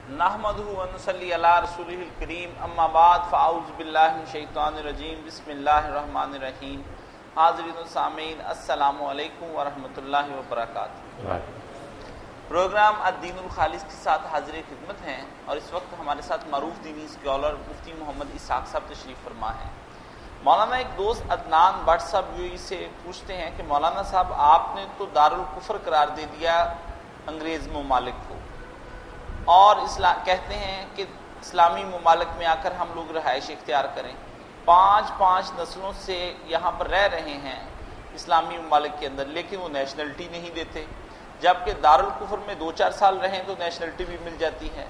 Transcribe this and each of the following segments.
نحمدہ ونصلی علی رسولہ الکریم اما بعد فاعوذ باللہ من الشیطان الرجیم بسم اللہ الرحمن الرحیم. حاضرین و سامعین السلام علیکم ورحمۃ اللہ وبرکاتہ. پروگرام الدین الخالص کے ساتھ حاضر خدمت ہیں اور اس وقت ہمارے ساتھ معروف دینی اسکالر مفتی محمد اسحاق صاحب تشریف فرما ہیں. مولانا ایک دوست عدنان بٹ صاحب یو سے پوچھتے ہیں کہ مولانا صاحب آپ نے تو دارالکفر قرار دے دیا انگریز ممالک کو اور کہتے ہیں کہ اسلامی ممالک میں آ کر ہم لوگ رہائش اختیار کریں. 5 نسلوں سے یہاں پر رہ رہے ہیں اسلامی ممالک کے اندر، لیکن وہ نیشنلٹی نہیں دیتے، جبکہ دارالکفر میں 2-4 سال رہیں تو نیشنلٹی بھی مل جاتی ہے.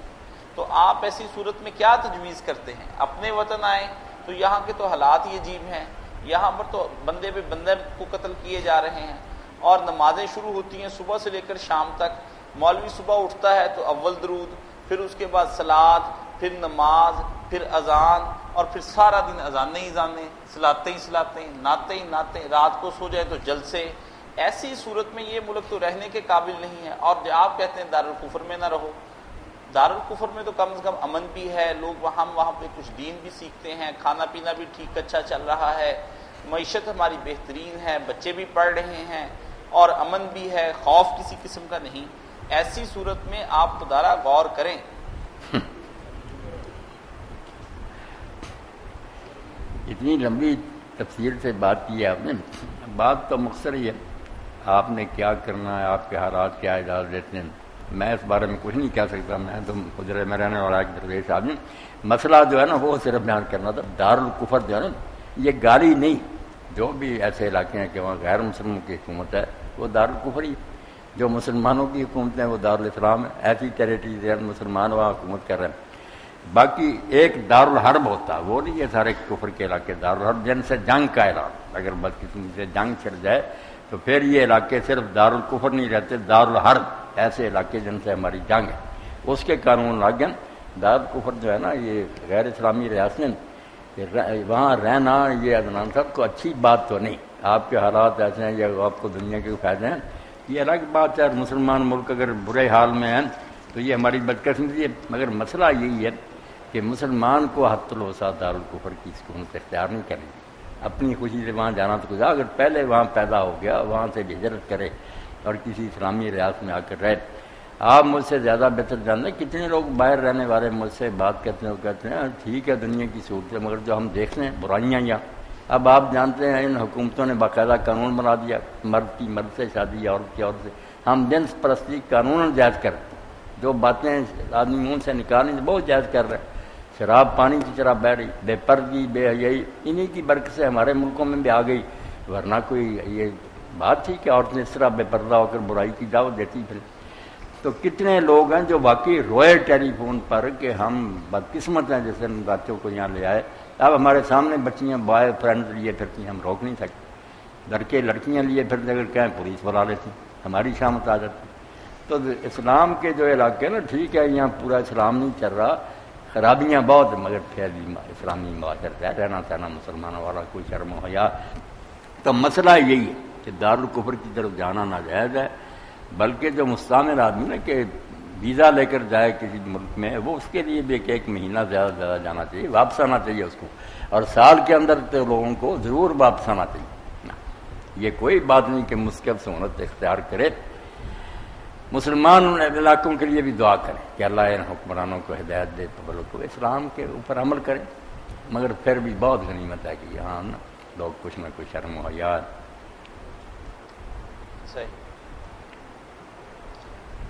تو آپ ایسی صورت میں کیا تجویز کرتے ہیں؟ اپنے وطن آئیں تو یہاں کے تو حالات ہی عجیب ہیں، یہاں پر تو بندے پہ بندر کو قتل کیے جا رہے ہیں اور نمازیں شروع ہوتی ہیں صبح سے لے کر شام تک. مولوی صبح اٹھتا ہے تو اول درود، پھر اس کے بعد صلات، پھر نماز، پھر اذان، اور پھر سارا دن اذانیں ہی اذانیں، صلاتیں ہی صلاتیں، نعتیں ہی نعتیں، رات کو سو جائے تو جلسے. ایسی صورت میں یہ ملک تو رہنے کے قابل نہیں ہے. اور جو آپ کہتے ہیں دارالکفر میں نہ رہو، دارالکفر میں تو کم از کم امن بھی ہے، لوگ وہاں پہ کچھ دین بھی سیکھتے ہیں، کھانا پینا بھی ٹھیک اچھا چل رہا ہے، معیشت ہماری بہترین ہے، بچے بھی پڑھ رہے ہیں اور امن بھی ہے، خوف کسی قسم کا نہیں. ایسی صورت میں آپ ذرا غور کریں. اتنی لمبی تفسیر سے بات کی ہے آپ نے. بات تو مختصر ہی ہے، آپ نے کیا کرنا ہے، آپ کے حالات کیا اجازت دیتے ہیں. میں اس بارے میں کچھ نہیں کہہ سکتا، میں تو حجرے میں رہنے والا ایک درویش آدمی. مسئلہ جو ہے نا وہ صرف بیان کرنا تھا. دارالکفر جو ہے نا یہ گالی نہیں، جو بھی ایسے علاقے ہیں کہ وہاں غیر مسلموں کی حکومت ہے وہ دارالکفر ہی. جو مسلمانوں کی حکومت ہیں وہ دارالاسلام ہے. ایسی ٹیریٹریز ہیں مسلمان وہاں حکومت کر رہے ہیں. باقی ایک دارالحرب ہوتا ہے، وہ نہیں ہے سارے کفر کے علاقے. دارالحرب جن سے جنگ کا اعلان، اگر بدقسمتی سے جنگ چھڑ جائے تو پھر یہ علاقے صرف دارالکفر نہیں رہتے، دارالحرب ایسے علاقے جن سے ہماری جنگ ہے اس کے قانون لاگے. دارالکفر جو ہے نا یہ غیر اسلامی ریاستیں، وہاں رہنا یہ عدنان صاحب کو اچھی بات تو نہیں. آپ کے حالات ایسے ہیں یا آپ کو دنیا کے فائدے ہیں یہ الگ بات ہے. مسلمان ملک اگر برے حال میں ہیں تو یہ ہماری بدقسمتی ہے. مگر مسئلہ یہی ہے کہ مسلمان کو حت الوسع دارالکفر کی سکونت اختیار نہیں کرنی. اپنی خوشی سے وہاں جانا تو گزار، اگر پہلے وہاں پیدا ہو گیا وہاں سے ہجرت کرے اور کسی اسلامی ریاست میں آ کر رہے. آپ مجھ سے زیادہ بہتر جانتے ہیں کتنے لوگ باہر رہنے والے مجھ سے بات کرتے ہیں، وہ کہتے ہیں ٹھیک ہے دنیا کی صورت ہے، مگر جو ہم دیکھتے ہیں برائیاں یہاں. اب آپ جانتے ہیں ان حکومتوں نے باقاعدہ قانون بنا دیا، مرد کی مرد سے شادی، عورت کی عورت سے. ہم جنس پرستی قانون جائز کرتے ہیں، جو باتیں آدمی منہ سے نکالیں بہت جائز کر رہے ہیں. شراب پانی کی طرح بہ رہی، بے پردگی، بے حیائی انہی کی برکت سے ہمارے ملکوں میں بھی آ گئی. ورنہ کوئی یہ بات تھی کہ عورتیں اس طرح بے پردہ ہو کر برائی کی دعوت دیتی پھر. تو کتنے لوگ ہیں جو واقعی روئے ٹیلی فون پر کہ ہم بدقسمت ہیں جیسے ان بچوں کو یہاں لے آئے. اب ہمارے سامنے بچیاں بوائے فرینڈ لیے پھرتی ہیں، ہم روک نہیں سکتے. لڑکے لڑکیاں لیے پھرتے اگر کہیں پولیس بلا لیتی، ہماری شامت آ جاتی. تو اسلام کے جو علاقے نا ٹھیک ہے یہاں پورا اسلام نہیں چل رہا، خرابیاں بہت، مگر پھر بھی اسلامی معاشرت ہے، رہنا سہنا مسلمانوں والا، کوئی شرم و حیا. تو مسئلہ یہی ہے کہ دارالکفر کی طرف جانا ناجائز ہے. بلکہ جو مستعمر آدمی نا کہ ویزا لے کر جائے کسی ملک میں، وہ اس کے لیے بھی ایک مہینہ زیادہ سے زیادہ جانا چاہیے، واپس آنا چاہیے اس کو. اور سال کے اندر تو لوگوں کو ضرور واپس آنا چاہیے. یہ کوئی بات نہیں کہ مسکب سہولت اختیار کرے. مسلمان ان علاقوں کے لیے بھی دعا کریں کہ اللہ ان حکمرانوں کو ہدایت دے تو لوگ کو اسلام کے اوپر عمل کریں. مگر پھر بھی بہت غنیمت ہے کہ یہاں نا لوگ کچھ نہ کچھ شرم و حیا. صحیح.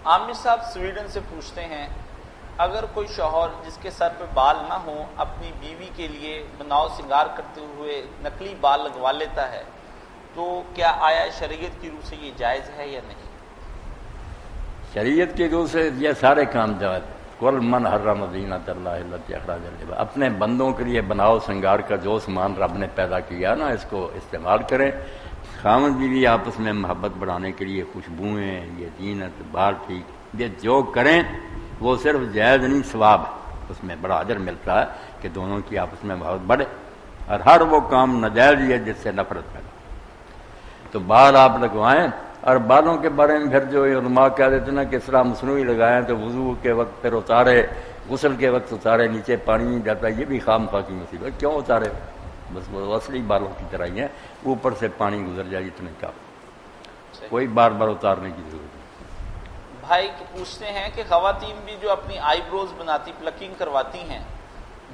عامر صاحب سویڈن سے پوچھتے ہیں اگر کوئی شوہر جس کے سر پہ بال نہ ہوں اپنی بیوی کے لیے بناؤ سنگار کرتے ہوئے نقلی بال لگوا لیتا ہے تو کیا آیا شریعت کی روح سے یہ جائز ہے یا نہیں؟ شریعت کی روح سے یہ سارے کام جائز. کل من حرم زینت اللہ التی اخرج للعباد. اپنے بندوں کے لیے بناؤ سنگار کا جو سامان رب نے پیدا کیا نا اس کو استعمال کریں. خاوند بیوی آپس میں محبت بڑھانے کے لیے خوشبوئیں، یہ زینت، بال ٹھیک، یہ جو کریں وہ صرف جائز نہیں ثواب ہے، اس میں بڑا اجر ملتا ہے کہ دونوں کی آپس میں محبت بڑھے. اور ہر وہ کام ناجائز ہی ہے جس سے نفرت پیدا. تو بال آپ لگوائیں اور بالوں کے بارے میں پھر جو علماء کہہ دیتے نا کہ اس طرح مصنوعی لگائیں تو وضو کے وقت پھر اتارے، غسل کے وقت اتارے، نیچے پانی نہیں جاتا، یہ بھی خام خواہ کی مصیبت، کیوں اتارے؟ بس وہ اصلی بالوں کی طرح ہی ہیں، اوپر سے پانی گزر جائے اتنے کا، کوئی بار بار اتارنے کی ضرورت نہیں۔ بھائی پوچھتے ہیں کہ خواتین بھی جو اپنی آئی بروز بناتی، پلکنگ کرواتی ہیں،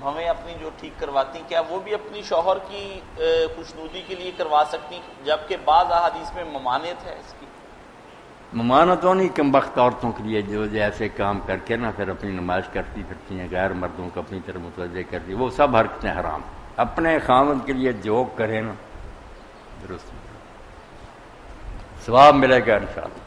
ہمیں اپنی جو ٹھیک کرواتی ہیں، کیا وہ بھی اپنی شوہر کی خوشنودی کے لیے کروا سکتی ہیں؟ جبکہ بعض احادیث میں ممانعت ہے اس کی۔ ممانتوں نہیں، کم بخت عورتوں کے لیے جو ایسے کام کر کے نا پھر اپنی نمائش کرتی پھرتی ہیں، غیر مردوں کو اپنی طرف متوجہ کرتی، وہ سب حرکتیں حرام۔ اپنے خاوند کے لیے جو کرے نا درست ثواب ملے گا انشاءاللہ۔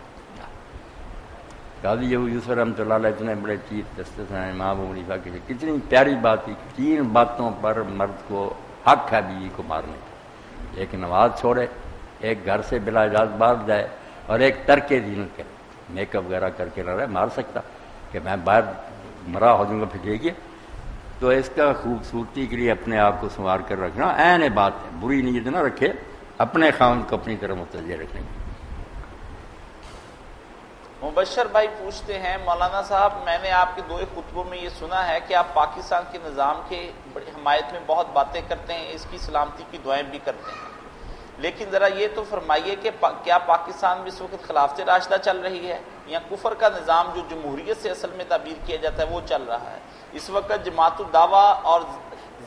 قاضی یوسف رحمۃ اللہ علیہ اتنے بڑے چیف جسٹس ہیں، امام ابو حنیفہ کے، کتنی پیاری بات تھی، 3 باتوں پر مرد کو حق ہے بیوی کو مارنے کا، ایک نماز چھوڑے، ایک گھر سے بلا اجازت باہر جائے، اور ایک ترک زینت کرے، میک اپ وغیرہ کر کے نہ رہے، مار سکتا کہ میں باہر مرا ہو جاؤں گا پھر ٹھیک ہے، تو اس کا خوبصورتی کے لیے اپنے آپ کو سنوار کر رکھنا عین بات ہے، بری نیت نہ رکھے، اپنے خاوند کو اپنی طرف متوجہ رکھنے کی۔ مبشر بھائی پوچھتے ہیں، مولانا صاحب میں نے آپ کے 2 خطبوں میں یہ سنا ہے کہ آپ پاکستان کے نظام کے بڑی حمایت میں بہت باتیں کرتے ہیں، اس کی سلامتی کی دعائیں بھی کرتے ہیں، لیکن ذرا یہ تو فرمائیے کہ کیا پاکستان میں اس وقت خلافت راشدہ چل رہی ہے یا کفر کا نظام جو جمہوریت سے اصل میں تعبیر کیا جاتا ہے وہ چل رہا ہے؟ اس وقت جماعت الدعویٰ اور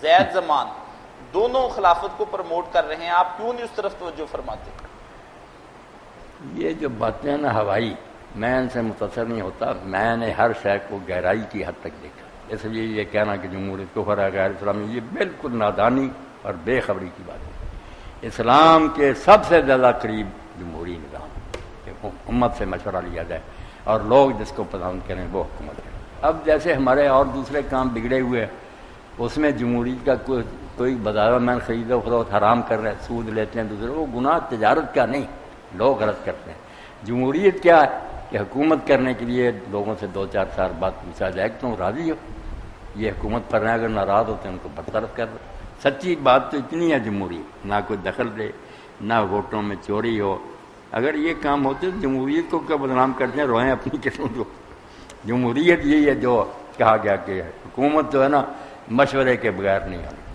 زید زمان دونوں خلافت کو پروموٹ کر رہے ہیں، آپ کیوں نہیں اس طرف توجہ فرماتے؟ یہ جو باتیں نا ہوائی، میں ان سے متاثر نہیں ہوتا، میں نے ہر شے کو گہرائی کی حد تک دیکھا، اس لیے یہ کہنا کہ جمہوریت کفر ہے غیر اسلامی، یہ بالکل نادانی اور بے خبری کی بات ہے۔ اسلام کے سب سے زیادہ قریب جمہوری نظام کہ امت سے مشورہ لیا جائے اور لوگ جس کو پسند کریں وہ حکومت کریں۔ اب جیسے ہمارے اور دوسرے کام بگڑے ہوئے ہیں، اس میں جمہوریت کا کوئی بازار میں خرید و فروخت حرام کر رہے ہیں، سود لیتے ہیں دوسرے، وہ گناہ تجارت کا نہیں، لوگ غلط کرتے ہیں۔ جمہوریت کیا ہے کہ حکومت کرنے کے لیے لوگوں سے 2-4 سال بعد پوچھا جائے کہ تم راضی ہو، یہ حکومت پر ہیں، اگر ناراض ہوتے ہیں ان کو برطرف کر دو۔ سچی بات تو اتنی ہے، جمہوریت نہ کوئی دخل دے، نہ ووٹوں میں چوری ہو۔ اگر یہ کام ہوتے تو جمہوریت کو کیا بدنام کرتے ہیں، روئیں اپنی قسمت کو۔ جمہوریت یہی ہے جو کہا گیا کہ حکومت جو ہے نا مشورے کے بغیر نہیں آتی۔